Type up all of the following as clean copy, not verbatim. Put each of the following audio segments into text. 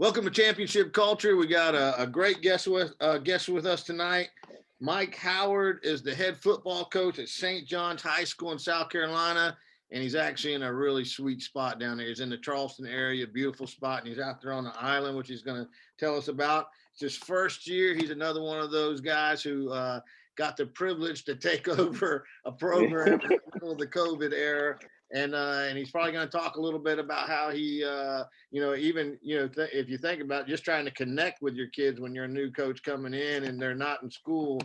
Welcome to Championship Culture. We got a great guest with us tonight. Mike Howard is the head football coach at St. John's High School in South Carolina, and he's actually in a really sweet spot down there. He's in the Charleston area, beautiful spot, and he's out there on the island, which he's going to tell us about. It's his first year. He's another one of those guys who got the privilege to take over a program in the middle of the COVID era. And he's probably going to talk a little bit about how he if you think about just trying to connect with your kids when you're a new coach coming in and they're not in school,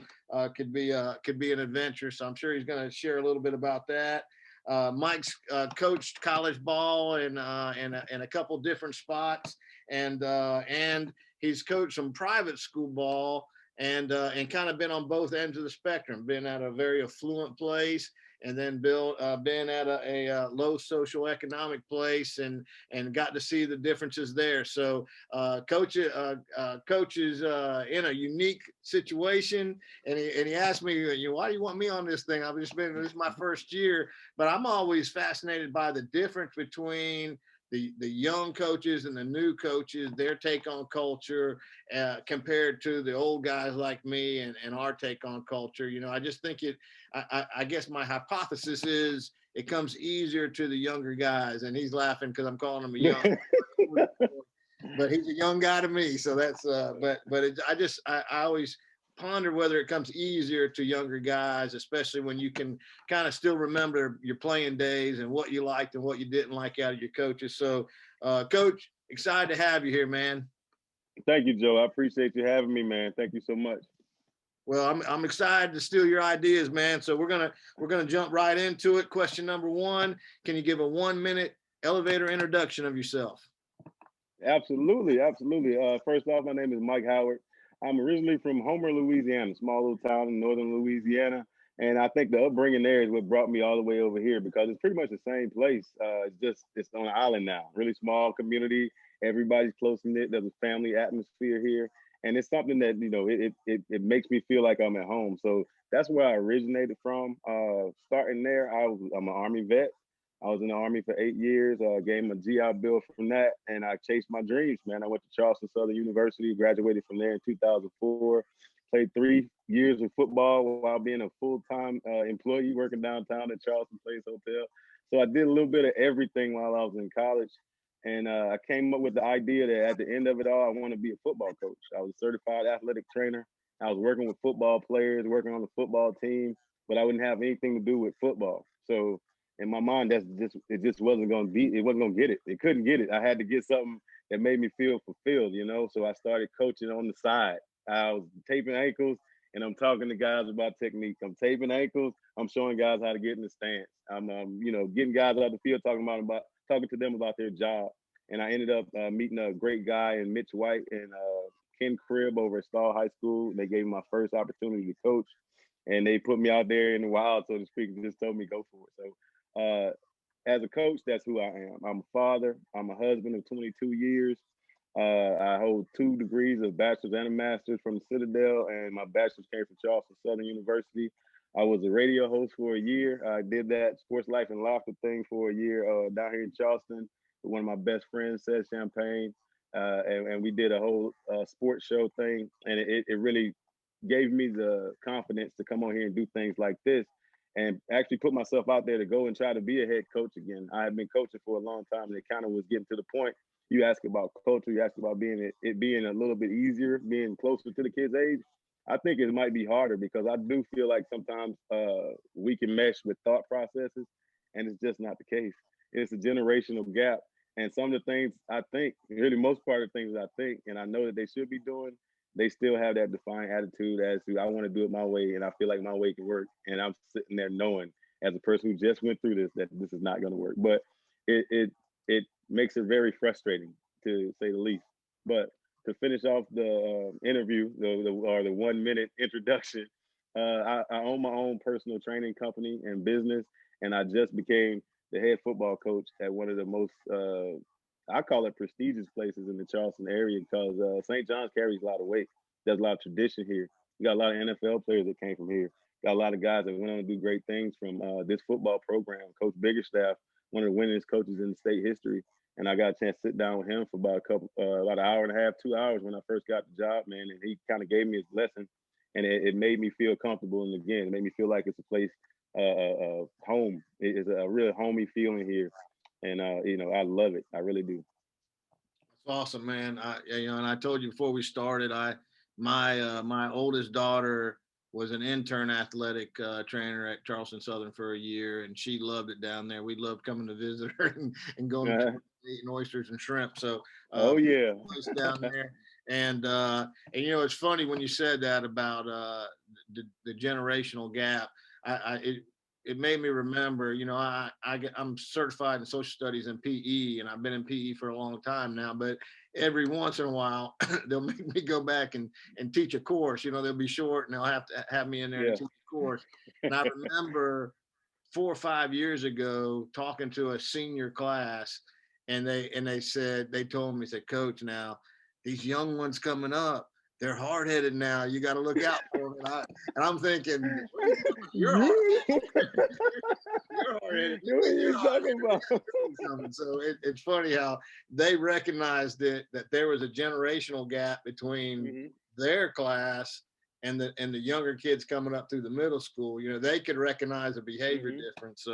could be an adventure. So I'm sure he's going to share a little bit about that. Mike's coached college ball in a couple different spots, and he's coached some private school ball and kind of been on both ends of the spectrum. Been at a very affluent place, and then been at a low social economic place and got to see the differences there. So coach is in a unique situation, and he asked me, why do you want me on this thing? This is my first year, but I'm always fascinated by the difference between the young coaches and the new coaches, their take on culture compared to the old guys like me and our take on culture. I just think I guess my hypothesis is it comes easier to the younger guys, and he's laughing because I'm calling him a young, but he's a young guy to me. So that's, I always ponder whether it comes easier to younger guys, especially when you can kind of still remember your playing days and what you liked and what you didn't like out of your coaches. So, Coach, excited to have you here, man. Thank you, Joe. I appreciate you having me, man. Thank you so much. Well, I'm excited to steal your ideas, man. So we're gonna jump right into it. Question number one: can you give a 1-minute elevator introduction of yourself? Absolutely, absolutely. First off, my name is Mike Howard. I'm originally from Homer, Louisiana, small little town in northern Louisiana. And I think the upbringing there is what brought me all the way over here because it's pretty much the same place. It's on an island now, really small community. Everybody's close knit. There's a family atmosphere here. And it's something that, it makes me feel like I'm at home. So that's where I originated from. Starting there, I'm an Army vet. I was in the Army for 8 years, gained my GI Bill from that, and I chased my dreams, man. I went to Charleston Southern University, graduated from there in 2004, played 3 years of football while being a full-time employee working downtown at Charleston Place Hotel. So I did a little bit of everything while I was in college, and I came up with the idea that at the end of it all, I want to be a football coach. I was a certified athletic trainer. I was working with football players, working on the football team, but I wouldn't have anything to do with football. So in my mind, it just wasn't gonna be, it wasn't gonna get it. It couldn't get it. I had to get something that made me feel fulfilled. So I started coaching on the side. I was taping ankles and I'm talking to guys about technique. I'm taping ankles. I'm showing guys how to get in the stance. I'm, getting guys out the field, talking to them about their job. And I ended up meeting a great guy in Mitch White and Ken Cribb over at Stall High School. They gave me my first opportunity to coach, and they put me out there in the wild, so to speak, and just told me go for it. So as a coach, that's who I am. I'm a father. I'm a husband of 22 years. I hold 2 degrees, a bachelor's and a master's from the Citadel, and my bachelor's came from Charleston Southern University. I was a radio host for a year. I did that sports life and laughter thing for a year down here in Charleston with one of my best friends, Seth Champagne, and we did a whole sports show thing, and it really gave me the confidence to come on here and do things like this and actually put myself out there to go and try to be a head coach again. I had been coaching for a long time, and it kind of was getting to the point. You ask about culture, you ask about it being a little bit easier, being closer to the kids' age. I think it might be harder because I do feel like sometimes we can mesh with thought processes, and it's just not the case. It's a generational gap. And some of the things I think, really most part of the things I think, and I know that they should be doing, they still have that defiant attitude as to I want to do it my way, and I feel like my way can work. And I'm sitting there knowing, as a person who just went through this, that this is not going to work. But it makes it very frustrating, to say the least. But to finish off the interview, the 1-minute introduction, I own my own personal training company and business, and I just became the head football coach at one of the most I call it prestigious places in the Charleston area because St. John's carries a lot of weight. There's a lot of tradition here. You got a lot of NFL players that came from here. Got a lot of guys that went on to do great things from this football program. Coach Biggerstaff, one of the winningest coaches in the state history. and I got a chance to sit down with him for about an hour and a half, 2 hours when I first got the job, man. And he kind of gave me his lesson, and it made me feel comfortable. And again, it made me feel like it's a place, home. It is a real homey feeling here, and I love it. I really do. That's awesome, man. And I told you before we started, my oldest daughter was an intern athletic trainer at Charleston Southern for a year, and she loved it down there. We loved coming to visit her and going to eating oysters and shrimp. So, Oh yeah. place down there. And it's funny when you said that about the generational gap. It made me remember, I'm certified in social studies and PE, and I've been in PE for a long time now, but every once in a while they'll make me go back and teach a course. They'll be short and they'll have to have me in there to Yeah. teach a course. And I remember 4 or 5 years ago talking to a senior class, and they told me, said, Coach, now these young ones coming up, they're hard headed now. You got to look out for them. And I'm thinking, what are you talking? You're hard. You're hard headed. What are you talking about? So it's funny how they recognized that there was a generational gap between their class and the younger kids coming up through the middle school. They could recognize a behavior difference.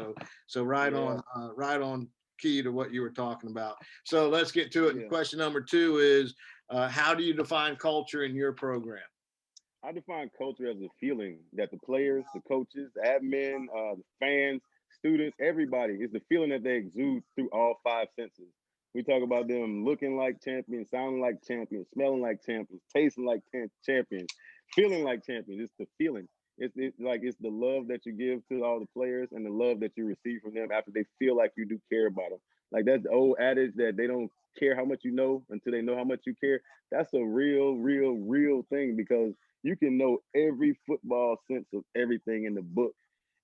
So right on key to what you were talking about. So let's get to it. Yeah. Question number 2 is, how do you define culture in your program? I define culture as a feeling that the players, the coaches, the admin, the fans, students, everybody, is the feeling that they exude through all 5 senses. We talk about them looking like champions, sounding like champions, smelling like champions, tasting like champions, feeling like champions. It's the feeling. It's the love that you give to all the players and the love that you receive from them after they feel like you do care about them. Like that's the old adage that they don't care how much you know until they know how much you care. That's a real, real, real thing, because you can know every football sense of everything in the book.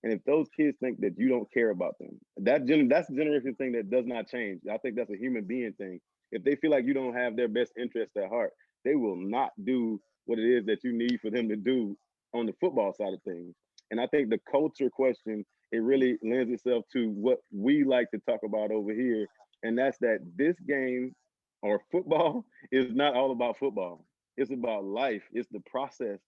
And if those kids think that you don't care about them, that's a generation thing that does not change. I think that's a human being thing. If they feel like you don't have their best interest at heart, they will not do what it is that you need for them to do on the football side of things. And I think the culture question, it really lends itself to what we like to talk about over here. And that's that this game or football is not all about football. It's about life. It's the process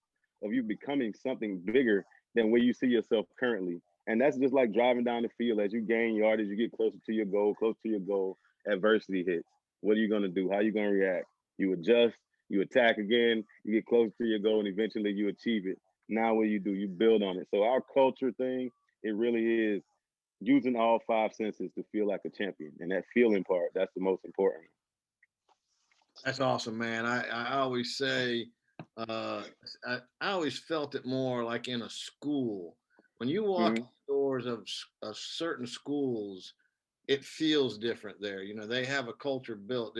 of you becoming something bigger than where you see yourself currently. And that's just like driving down the field. As you gain yardage, you get closer to your goal, adversity hits. What are you going to do? How are you going to react? You adjust, you attack again, you get closer to your goal, and eventually you achieve it. Now what do? You build on it. So our culture thing, it really is using all 5 senses to feel like a champion. And that feeling part, that's the most important. That's awesome, man. I always say, I always felt it more like in a school. When you walk in the doors of certain schools, it feels different there. They have a culture built.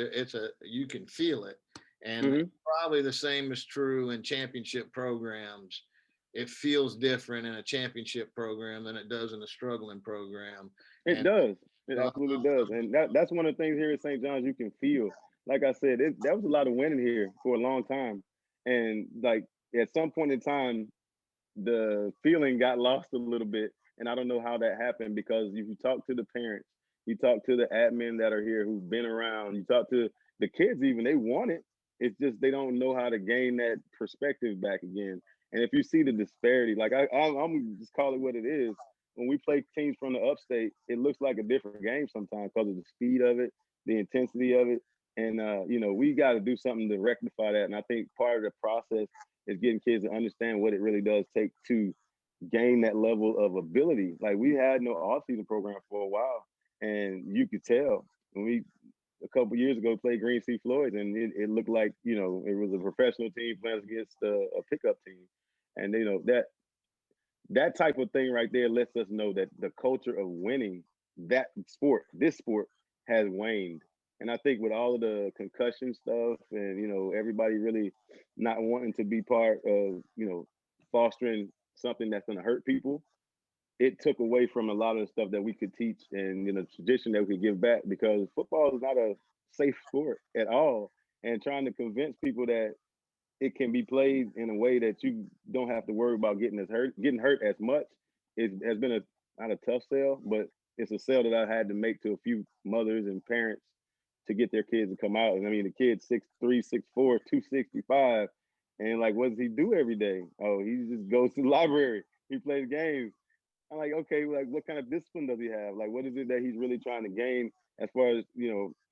You can feel it. And probably the same is true in championship programs. It feels different in a championship program than it does in a struggling program. It does. It absolutely does. And that's one of the things here at St. John's you can feel. Like I said, that was a lot of winning here for a long time. And like at some point in time, the feeling got lost a little bit. And I don't know how that happened, because if you talk to the parents, you talk to the admin that are here who've been around, you talk to the kids, even they want it. It's just they don't know how to gain that perspective back again. And if you see the disparity, like I'm just call it what it is. When we play teams from the upstate, it looks like a different game sometimes because of the speed of it, the intensity of it. And we got to do something to rectify that. And I think part of the process is getting kids to understand what it really does take to gain that level of ability. Like we had no off-season program for a while, and you could tell when we a couple years ago played Green Sea Floyd, and it looked like it was a professional team playing against a pickup team, and that type of thing right there lets us know that the culture of winning this sport has waned. And I think with all of the concussion stuff and, everybody really not wanting to be part of, fostering something that's going to hurt people, it took away from a lot of the stuff that we could teach and, tradition that we could give back, because football is not a safe sport at all. And trying to convince people that it can be played in a way that you don't have to worry about getting hurt as much. It has been not a tough sell, but it's a sell that I had to make to a few mothers and parents to get their kids to come out. And I mean, the kid's 6'3", 6'4", 265. And like, what does he do every day? Oh, he just goes to the library. He plays games. I'm like, okay, like what kind of discipline does he have? Like, what is it that he's really trying to gain as far as,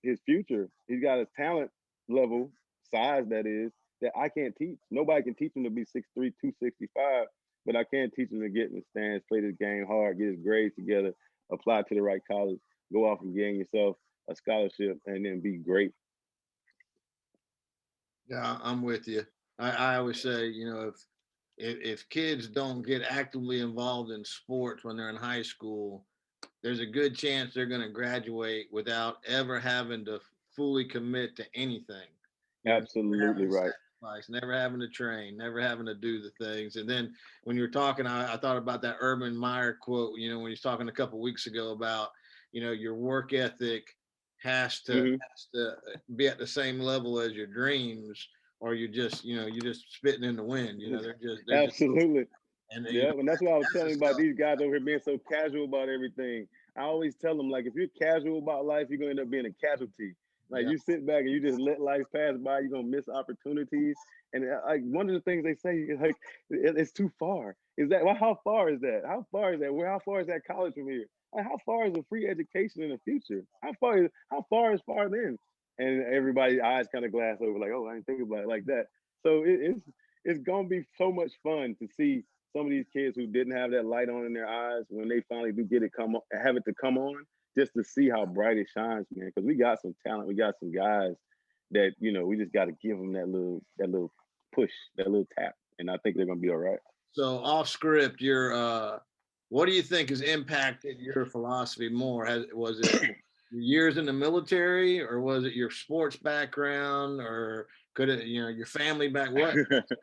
his future? He's got a talent level, size that I can't teach. Nobody can teach him to be 6'3", 265, but I can teach him to get in the stands, play this game hard, get his grades together, apply to the right college, go off and gain yourself a scholarship, and then be great. Yeah, I'm with you. I always say, if kids don't get actively involved in sports when they're in high school, there's a good chance they're going to graduate without ever having to fully commit to anything. Never Absolutely having to right. sacrifice, never having to train, never having to do the things. And then when you were talking, I thought about that Urban Meyer quote, when he's talking a couple weeks ago about, your work ethic Hmm. has to be at the same level as your dreams, or you're just spitting in the wind. They're just, Absolutely. and Yeah, and that's what I was that's the telling you about stuff. these guys over here being so casual about everything. I always tell them, like, if you're casual about life, you're gonna end up being a casualty. Like, Yeah. you sit back and you just let life pass by, you're gonna miss opportunities. And like one of the things they say is like, it's too far. Is that well? How far is that? How far is that? How far is that college from here? Like, how far is a free education in the future? How far is far then? And everybody's eyes kind of glass over, like, oh, I didn't think about it like that. So it's gonna be so much fun to see some of these kids who didn't have that light on in their eyes when they finally do get it have it to come on, just to see how bright it shines, man. Because we got some talent, we got some guys that we just got to give them that little push, that little tap, and I think they're gonna be all right. So off script, what do you think has impacted your philosophy more? Was it your years in the military, or was it your sports background, or could it, your family back? What impacted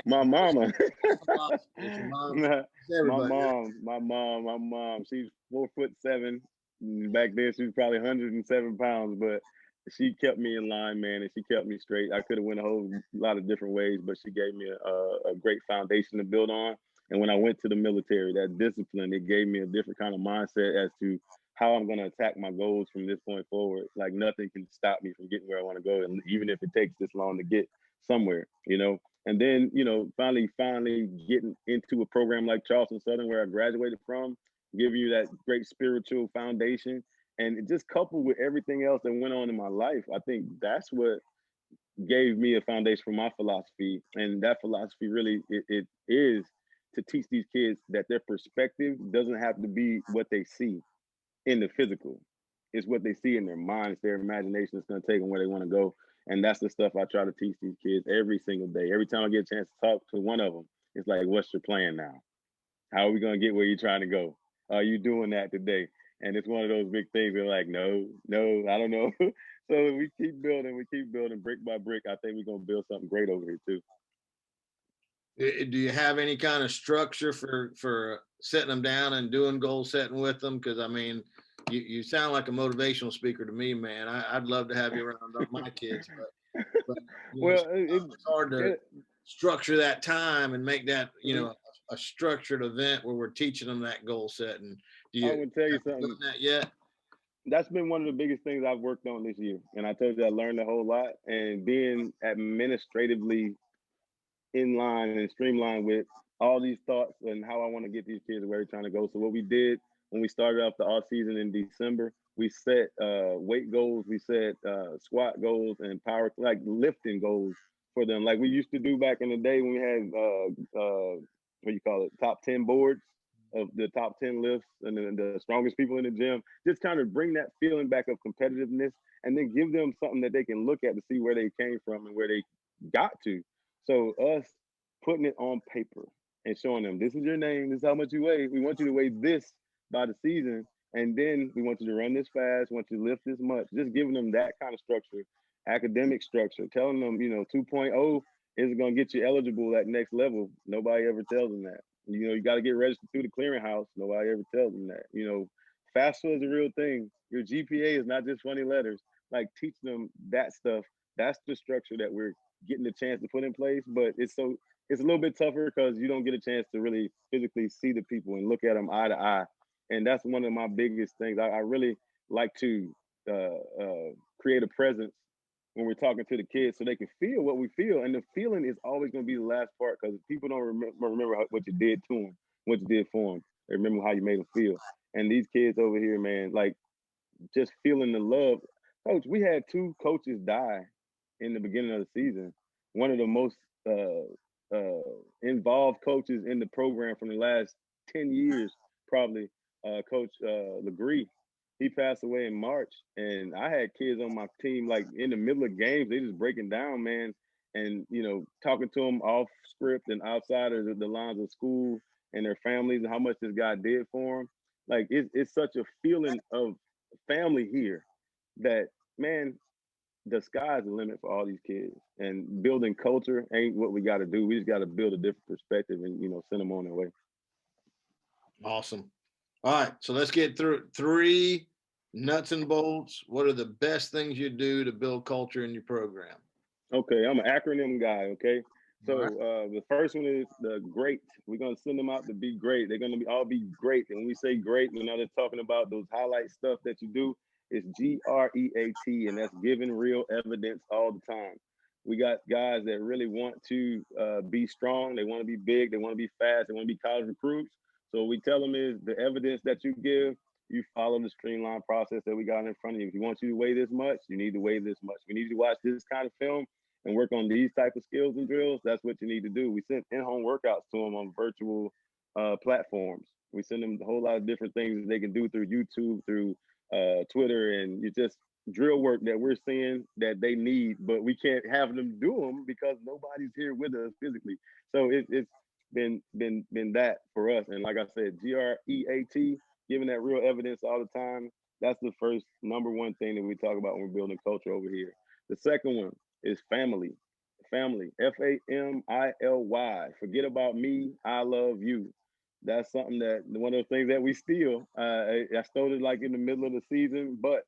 My mama, your philosophy? It's your mom. my It's everybody. mom. She's 4'7". Back then, she was probably 107 pounds, but she kept me in line, man, and she kept me straight. I could have went a whole lot of different ways, but she gave me a great foundation to build on. And when I went to the military, that discipline, it gave me a different kind of mindset as to how I'm going to attack my goals from this point forward. Like nothing can stop me from getting where I want to go, and even if it takes this long to get somewhere. And then, finally getting into a program like Charleston Southern, where I graduated from, giving you that great spiritual foundation. And it just coupled with everything else that went on in my life, I think that's what gave me a foundation for my philosophy. And that philosophy really, it is to teach these kids that their perspective doesn't have to be what they see in the physical. It's what they see in their mind. It's their imagination that's going to take them where they want to go. And that's the stuff I try to teach these kids every single day. Every time I get a chance to talk to one of them, it's like, what's your plan now? How are we going to get where you're trying to go? Are you doing that today? And it's one of those big things. They're like, no, no, I don't know. So we keep building brick by brick. I think we're going to build something great over here too. Do you have any kind of structure for setting them down and doing goal setting with them? Because I mean, you sound like a motivational speaker to me, man. I'd love to have you around my kids, but Well, sometimes it's hard to it, structure that time and make that mhm. a structured event where we're teaching them that goal setting. Do I you would tell you have you done something. that yet? That's been one of the biggest things I've worked on this year. And I told you I learned a whole lot. And being administratively in line and streamlined with all these thoughts and how I want to get these kids where they're trying to go. So what we did when we started off the off season in December, we set weight goals, we set squat goals and power like lifting goals for them, like we used to do back in the day when we had what you call it, top 10 boards of the top 10 lifts and the strongest people in the gym. Just kind of bring that feeling back of competitiveness, and then give them something that they can look at to see where they came from and where they got to. So us putting it on paper and showing them, this is your name, this is how much you weigh. We want you to weigh this by the season, and then we want you to run this fast, want you to lift this much. Just giving them that kind of structure, academic structure, telling them, 2.0 is going to get you eligible at next level. Nobody ever tells them that. You got to get registered through the clearinghouse. Nobody ever tells them that. FAFSA is a real thing. Your GPA is not just funny letters. Like, teach them that stuff. That's the structure that we're getting the chance to put in place. But it's a little bit tougher because you don't get a chance to really physically see the people and look at them eye to eye. And that's one of my biggest things. I really like to uh, uh, create a presence when we're talking to the kids so they can feel what we feel. And the feeling is always going to be the last part because people don't remember what you did to them, what you did for them. They remember how you made them feel. And these kids over here, man, like just feeling the love. Coach, we had two coaches die in the beginning of the season. One of the most involved coaches in the program from the last 10 years, probably, Coach Legree. He passed away in March, and I had kids on my team like in the middle of games. They just breaking down, man, and talking to them off script and outside of the lines of school and their families and how much this guy did for them. Like it's such a feeling of family here that, man, the sky's the limit for all these kids. And building culture ain't what we got to do. We just got to build a different perspective and send them on their way. Awesome. All right, so let's get through three nuts and bolts. What are the best things you do to build culture in your program? Okay, I'm an acronym guy. Okay, so the first one is the GREAT. We're gonna send them out to be great. They're gonna all be great. And when we say great, we're not just talking about those highlight stuff that you do. It's GREAT, and that's giving real evidence all the time. We got guys that really want to be strong. They want to be big. They want to be fast. They want to be college recruits. So what we tell them is the evidence that you give, you follow the streamlined process that we got in front of you. If you want you to weigh this much, you need to weigh this much. We need you to watch this kind of film and work on these type of skills and drills. That's what you need to do. We send in-home workouts to them on virtual platforms. We send them a whole lot of different things that they can do through YouTube, through Twitter, and you just drill work that we're seeing that they need, but we can't have them do them because nobody's here with us physically. So it's been that for us. And like I said, GREAT, giving that real evidence all the time. That's the first number one thing that we talk about when we're building culture over here. The second one is family. Family, FAMILY. Forget about me. I love you. That's something that one of the things that we steal. I stole it like in the middle of the season, but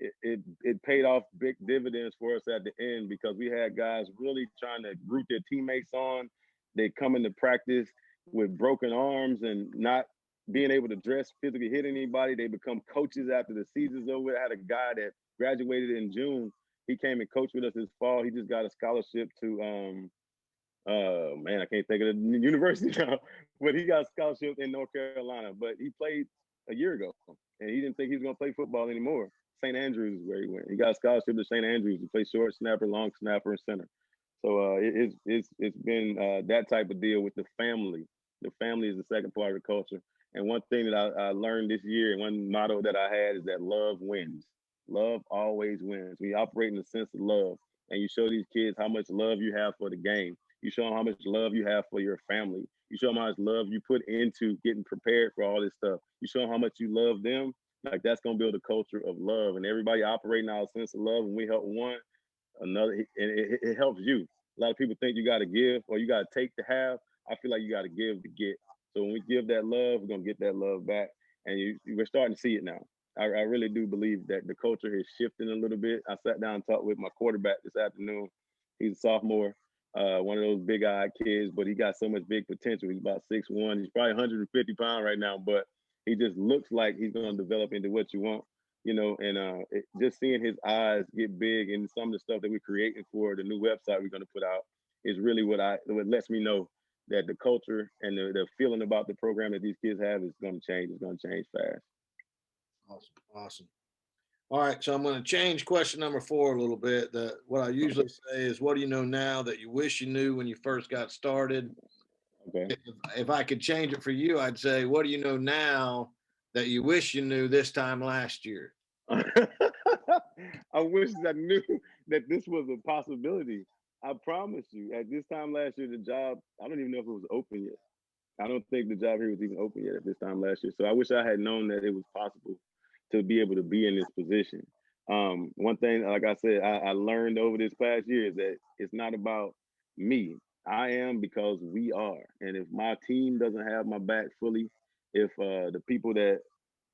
it paid off big dividends for us at the end because we had guys really trying to root their teammates on. They come into practice with broken arms and not being able to dress, physically hit anybody. They become coaches after the season's over. I had a guy that graduated in June. He came and coached with us this fall. He just got a scholarship to man, I can't think of the university now, but he got a scholarship in North Carolina. But he played a year ago, and he didn't think he was going to play football anymore. St. Andrews is where he went. He got a scholarship to St. Andrews. He played short snapper, long snapper, and center. So it's been that type of deal with the family. The family is the second part of the culture. And one thing that I learned this year, and one motto that I had is that love wins. Love always wins. We operate in a sense of love, and you show these kids how much love you have for the game. You show them how much love you have for your family. You show them how much love you put into getting prepared for all this stuff. You show them how much you love them. Like that's gonna build a culture of love, and everybody operating out a sense of love. And we help one another, and it helps you. A lot of people think you got to give or you got to take to have. I feel like you got to give to get. So when we give that love, we're gonna get that love back, and we're starting to see it now. I really do believe that the culture is shifting a little bit. I sat down and talked with my quarterback this afternoon. He's a sophomore, one of those big-eyed kids, but he got so much big potential. He's about 6'1". He's probably 150 pounds right now, but he just looks like he's going to develop into what you want, and just seeing his eyes get big and some of the stuff that we're creating for the new website we're going to put out is really what lets me know that the culture and the feeling about the program that these kids have is going to change. It's going to change fast. Awesome. All right, so I'm going to change question number 4 a little bit. What I usually say is, what do you know now that you wish you knew when you first got started? Okay. If I could change it for you, I'd say, what do you know now that you wish you knew this time last year? I wish I knew that this was a possibility. I promise you, at this time last year, the job, I don't even know if it was open yet. I don't think the job here was even open yet at this time last year. So I wish I had known that it was possible to be able to be in this position. One thing, like I said, I learned over this past year is that it's not about me. I am because we are. And if my team doesn't have my back fully, if the people that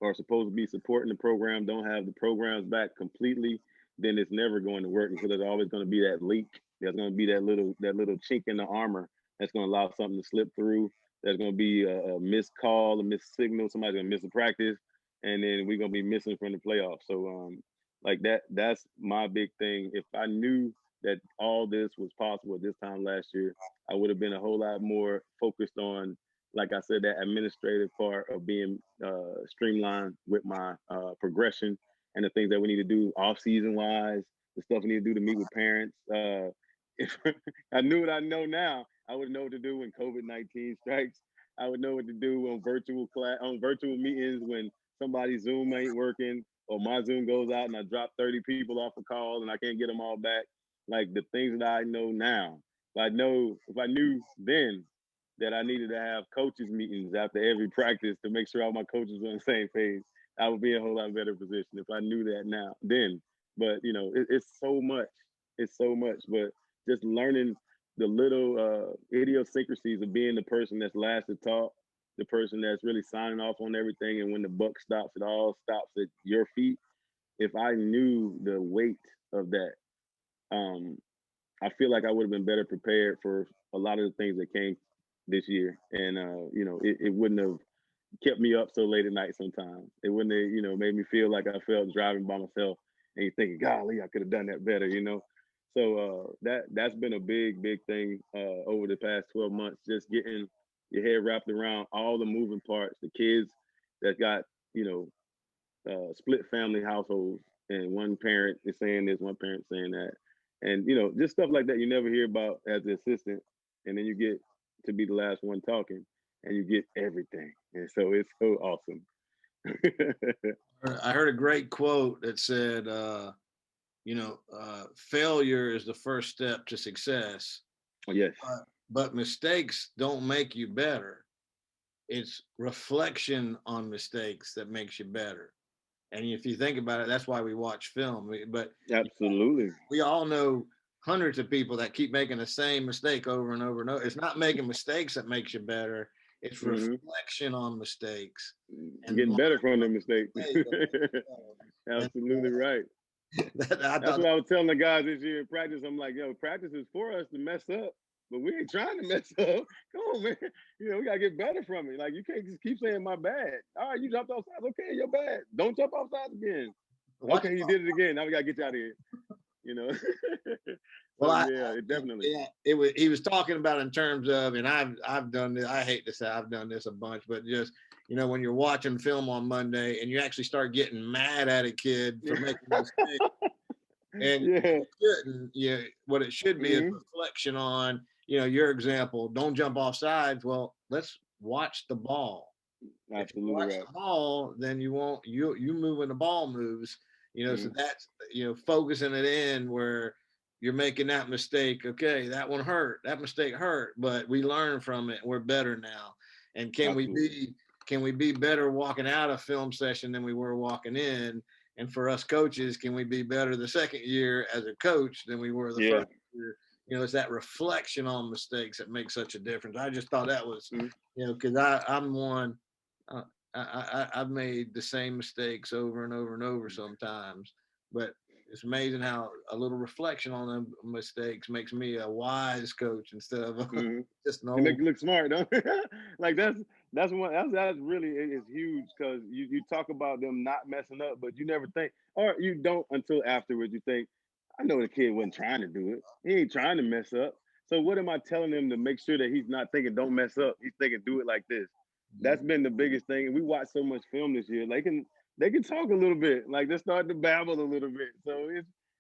are supposed to be supporting the program don't have the program's back completely, then it's never going to work because there's always going to be that leak. There's going to be that little chink in the armor that's going to allow something to slip through. There's going to be a missed call, a missed signal. Somebody's going to miss a practice, and then we're going to be missing from the playoffs. So Like that's my big thing. If I knew that all this was possible at this time last year, I would have been a whole lot more focused on, like I said, that administrative part of being streamlined with my progression and the things that we need to do off season wise, the stuff we need to do to meet with parents. If I knew what I know now, I would know what to do when COVID-19 strikes. I would know what to do on virtual meetings when somebody's Zoom ain't working or my Zoom goes out and I drop 30 people off a call and I can't get them all back. Like the things that I know now. If I knew then that I needed to have coaches meetings after every practice to make sure all my coaches were on the same page, I would be in a whole lot better position if I knew that now then. But it's so much. It's so much. But just learning the little idiosyncrasies of being the person that's last to talk, the person that's really signing off on everything, and when the buck stops, it all stops at your feet. If I knew the weight of that, um, I feel like I would have been better prepared for a lot of the things that came this year, and it wouldn't have kept me up so late at night. Sometimes it wouldn't have, made me feel like I felt driving by myself, and you thinking, "Golly, I could have done that better." So that's been a big thing over the past 12 months, just getting your head wrapped around all the moving parts, the kids that got you know split family households, and one parent is saying this, one parent saying that, and just stuff like that you never hear about as the assistant, and then you get to be the last one talking, and you get everything, and so it's so awesome. I heard a great quote that said, failure is the first step to success, Yes. but mistakes don't make you better. It's reflection on mistakes that makes you better. And if you think about it, that's why we watch film. But Absolutely. we all know hundreds of people that keep making the same mistake over and over and over. It's not making mistakes that makes you better. It's Hmm. reflection on mistakes and Getting better from the mistake. and Absolutely right. I That's thought, what I was telling the guys this year in practice. I'm like, yo, practice is for us to mess up, but we ain't trying to mess up. Come on, man. We gotta get better from it. Like you can't just keep saying my bad. All right, you jumped off sides. Okay, you're bad. Don't jump off sides again. watch. Okay, you did it again. Now we gotta get you out of here. You know. Well, So yeah, it definitely. yeah, it was. He was talking about in terms of, and I've done this. I hate to say I've done this a bunch, but just when you're watching film on Monday and you actually start getting mad at a kid for making a mistake, and Yeah. it shouldn't. What it should be is Hmm. reflection on your example. Don't jump off sides. Well, let's watch the ball. If you Absolutely watch right. the ball, then you won't you move when the ball moves. So Hmm. that's focusing it in where you're making that mistake. Okay, that one hurt. That mistake hurt, but we learn from it. We're better now. And Absolutely. can we be better walking out of film session than we were walking in? And for us coaches, can we be better the second year as a coach than we were the Yeah. first year? It's that reflection on mistakes that makes such a difference. I just thought that was, Hmm. because I'm one. Uh, I've made the same mistakes over and over and over sometimes, but it's amazing how a little reflection on them mistakes makes me a wise coach instead of Hmm. just an They make old. you look smart, don't they? Like that's really is huge because you talk about them not messing up, but you never think, or you don't until afterwards. You think, I know the kid wasn't trying to do it. He ain't trying to mess up. So what am I telling him to make sure that he's not thinking don't mess up? He's thinking do it like this. That's been the biggest thing. And we watched so much film this year. They can talk a little bit. Like they start to babble a little bit. So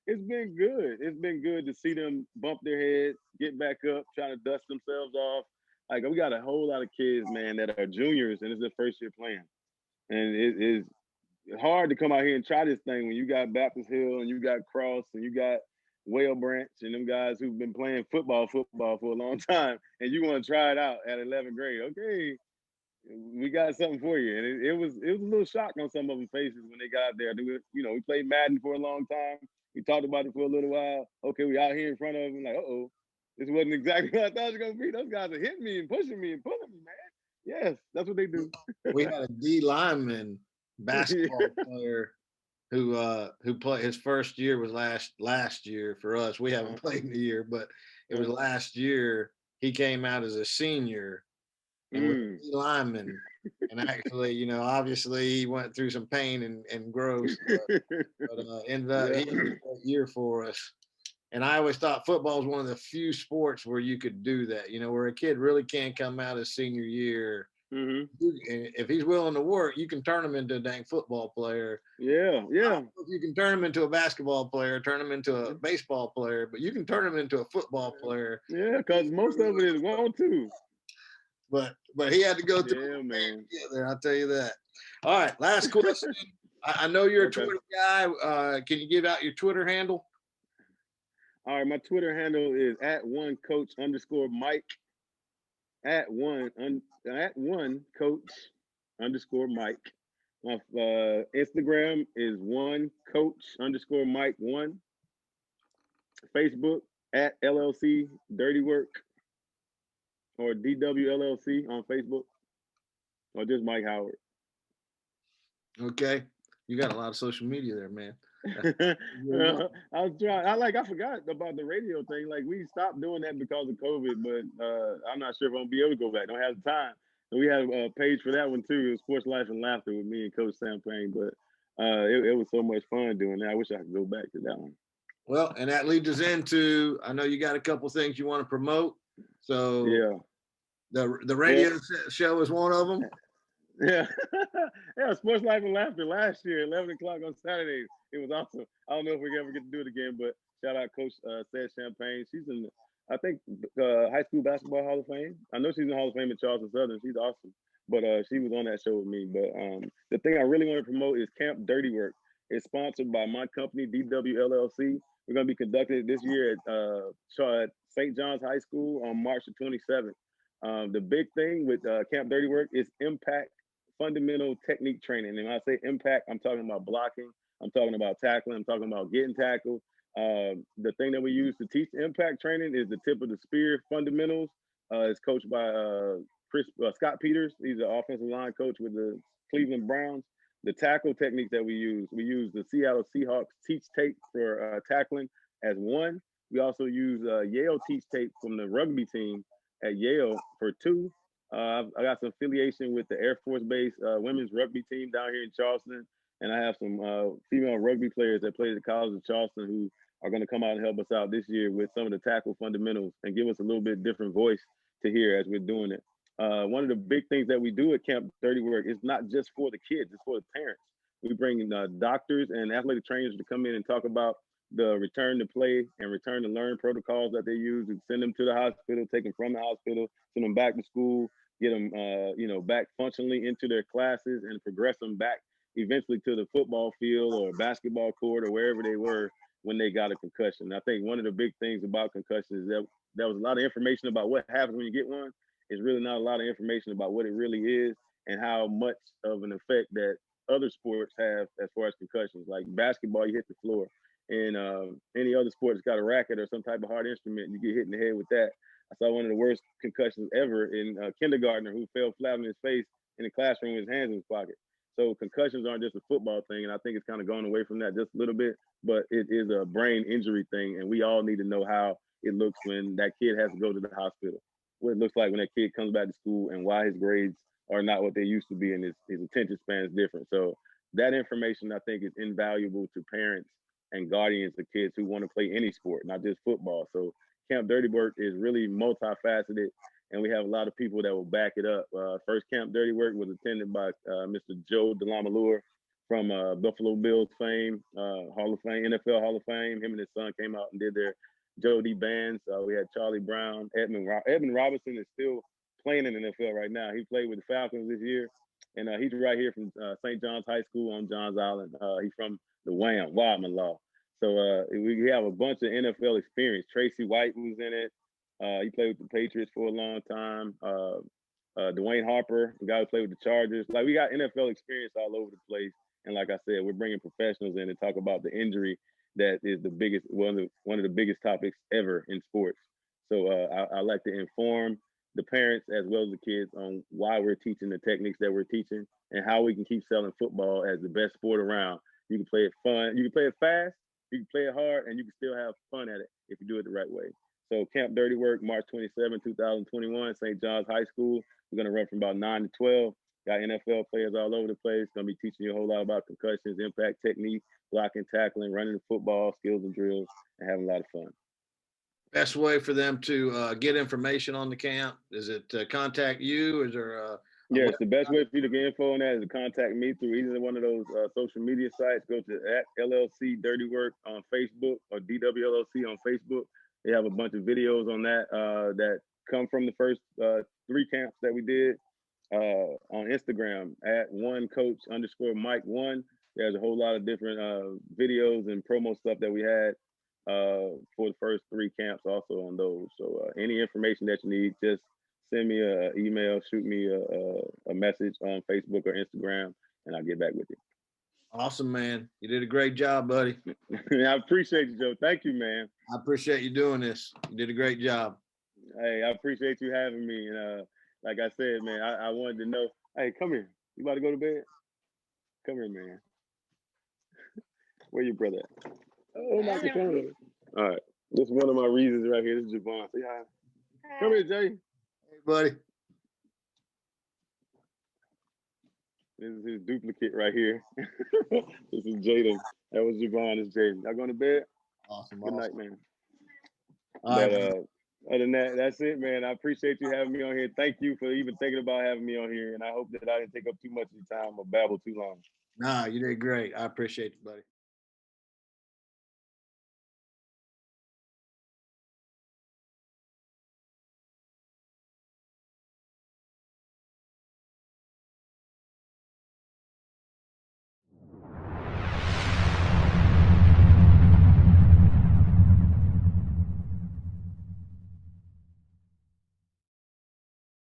it's been good. It's been good to see them bump their head, get back up, trying to dust themselves off. Like we got a whole lot of kids, man, that are juniors and it's their first year playing. And it is hard to come out here and try this thing when you got Baptist Hill and you got Cross and you got Whale Branch and them guys who've been playing football for a long time, and you want to try it out at 11th grade. Okay, we got something for you. And it was a little shock on some of them faces when they got there. We played Madden for a long time. We talked about it for a little while. Okay, we out here in front of them, like, this wasn't exactly what I thought it was gonna be. Those guys are hitting me and pushing me and pulling me, man. Yes, that's what they do. We had a D lineman basketball Yeah. player who played his first year was last year for us. We haven't played in a year, but it was last year. He came out as a senior and was a D lineman. And actually, you know, obviously he went through some pain and growth, but ended up he had a great year for us. And I always thought football was one of the few sports where you could do that, you know, where a kid really can come out his senior year. If he's willing to work, you can turn him into a dang football player. Yeah. If you can turn him into a basketball player, turn him into a baseball player, but you can turn him into a football player. Yeah, because most of it is 1-2. But he had to go through. Yeah, man. To get there, I'll tell you that. All right, last question. I know you're a Twitter guy. Can you give out your Twitter handle? All right, my Twitter handle is @1coach_Mike. @1coach_Mike. My Instagram is 1coach_Mike1. Facebook @LLC Dirty Work or DWLLC on Facebook, or just Mike Howard. Okay, you got a lot of social media there, man. I was trying. I forgot about the radio thing. Like, we stopped doing that because of COVID, but I'm not sure if I'm gonna be able to go back. Don't have the time. So we had a page for that one too. It was Sports Life and Laughter with me and Coach Sam Payne. But it was so much fun doing that. I wish I could go back to that one. Well, and that leads us into, I know you got a couple things you want to promote. So yeah, the radio show is one of them. Yeah, Sports Life and Laughter last year, 11 o'clock on Saturdays. It was awesome. I don't know if we ever get to do it again, but shout out Coach Said Champagne. She's in, I think, High School Basketball Hall of Fame. I know she's in the Hall of Fame at Charleston Southern. She's awesome. But she was on that show with me. But the thing I really want to promote is Camp Dirty Work. It's sponsored by my company, DWLLC. We're going to be conducting it this year at St. John's High School on March the 27th. The big thing with Camp Dirty Work is impact fundamental technique training. And when I say impact, I'm talking about blocking, I'm talking about tackling, I'm talking about getting tackled. The thing that we use to teach impact training is the tip of the spear fundamentals. It's coached by Scott Peters. He's an offensive line coach with the Cleveland Browns. The tackle techniques that we use the Seattle Seahawks teach tape for tackling as one. We also use Yale teach tape from the rugby team at Yale for two. I got some affiliation with the Air Force Base women's rugby team down here in Charleston. And I have some female rugby players that play at the College of Charleston who are going to come out and help us out this year with some of the tackle fundamentals and give us a little bit different voice to hear as we're doing it. One of the big things that we do at Camp Dirty Work is not just for the kids, it's for the parents. We bring in doctors and athletic trainers to come in and talk about the return to play and return to learn protocols that they use, and send them to the hospital, take them from the hospital, send them back to school, get them, back functionally into their classes and progress them back eventually to the football field or basketball court or wherever they were when they got a concussion. I think one of the big things about concussions is that there was a lot of information about what happens when you get one. It's really not a lot of information about what it really is and how much of an effect that other sports have as far as concussions. Like basketball, you hit the floor. And any other sport that's got a racket or some type of hard instrument, you get hit in the head with that. I saw one of the worst concussions ever in a kindergartner who fell flat on his face in the classroom with his hands in his pocket. So concussions aren't just a football thing, and I think it's kind of gone away from that just a little bit, but it is a brain injury thing, and we all need to know how it looks when that kid has to go to the hospital, what it looks like when that kid comes back to school, and why his grades are not what they used to be, and his attention span is different. So that information, I think, is invaluable to parents and guardians of kids who want to play any sport, not just football. So Camp Dirty Work is really multifaceted, and we have a lot of people that will back it up. First Camp Dirty Work was attended by Mr. Joe DeLamalure from Buffalo Bills fame, Hall of Fame, NFL Hall of Fame. Him and his son came out and did their Joe D bands. We had Charlie Brown. Edmund Robinson is still playing in the NFL right now. He played with the Falcons this year, and he's right here from St. John's High School on Johns Island. He's from the Wadman Law. So we have a bunch of NFL experience. Tracy White was in it. He played with the Patriots for a long time. Dwayne Harper, the guy who played with the Chargers. Like, we got NFL experience all over the place. And like I said, we're bringing professionals in to talk about the injury that is the biggest, one of the biggest topics ever in sports. So I like to inform the parents as well as the kids on why we're teaching the techniques that we're teaching and how we can keep selling football as the best sport around. You can play it fun. You can play it fast. You can play it hard, and you can still have fun at it if you do it the right way. So Camp Dirty Work, March 27, 2021, St. John's High School. We're going to run from about 9 to 12. Got NFL players all over the place. Going to be teaching you a whole lot about concussions, impact technique, blocking, tackling, running the football, skills and drills, and having a lot of fun. Best way for them to get information on the camp? Is it contact you? Is there yes, the best way for you to get info on that is to contact me through either one of those social media sites. Go to @LLC Dirty Work on Facebook or DWLLC on Facebook. They have a bunch of videos on that that come from the first 3 camps that we did. On Instagram @1coach_Mike1. There's a whole lot of different videos and promo stuff that we had for the first 3 camps also on those. So any information that you need, just send me an email, shoot me a message on Facebook or Instagram, and I'll get back with you. Awesome, man. You did a great job, buddy. I appreciate you, Joe. Thank you, man. I appreciate you doing this. You did a great job. Hey, I appreciate you having me. And like I said, man, I wanted to know, hey, come here. You about to go to bed? Come here, man. Where your brother at? Oh, my controller. All right. This is one of my reasons right here. This is Javon. Say hi. Come here, Jay. Hey, buddy. This is his duplicate right here. This is Jaden. That was Javon. This is Jaden. Y'all going to bed? Awesome. Good night, man. All right. Other than that, that's it, man. I appreciate you having me on here. Thank you for even thinking about having me on here. And I hope that I didn't take up too much of your time or babble too long. Nah, you did great. I appreciate you, buddy.